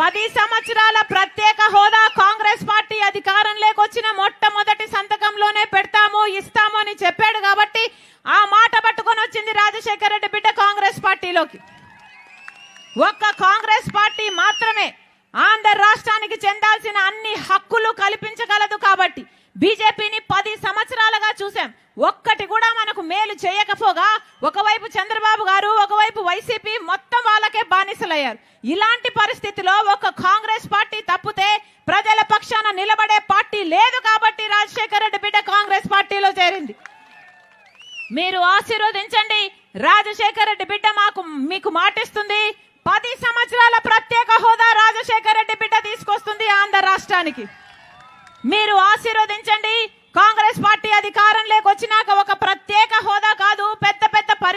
10 సంవత్సరాల ప్రత్యేక హోదా కాంగ్రెస్ పార్టీ అధికారంలోకి వచ్చిన మొట్టమొదటి సంతకంలోనే పెడతాము ఇస్తాము అని చెప్పాడు కాబట్టి ఆ మాట పట్టుకొని వచ్చింది రాజశేఖర రెడ్డి బిడ్డ కాంగ్రెస్ పార్టీలోకి. ఒక్క కాంగ్రెస్ పార్టీ మాత్రమే ఆంధ్ర రాష్ట్రానికి చెందాల్సిన అన్ని హక్కులు కల్పించగలదు కాబట్టి బీజేపీని 10 సంవత్సరాలుగా చూసాం. ఒక్కటి కూడా మనకు మేలు చేయకపోగా ఒకవైపు చంద్రబాబు గారు ఒకవైపు వైసీపీ మొత్తం వాళ్ళకే బానిసలయ్యారు. ఇలాంటి పరిస్థితిలో ఒక కాంగ్రెస్ పార్టీ తప్పితే ప్రజల పక్షాన నిలబడే పార్టీ లేదు కాబట్టి రాజశేఖర రెడ్డి బిడ్డ కాంగ్రెస్ పార్టీలో చేరింది. మీరు ఆశీర్వదించండి. రాజశేఖర రెడ్డి బిడ్డ మీకు మాటిస్తుంది. 10 సంవత్సరాల ప్రత్యేక హోదా రాజశేఖర రెడ్డి బిడ్డ తీసుకొస్తుంది ఆంధ్ర రాష్ట్రానికి. మీరు ఆశీర్వదించండి. కాంగ్రెస్ పార్టీ అధికారంలోకి వచ్చినాక ఒక ప్రత్యేక హోదా కాదు, పెద్ద పెద్ద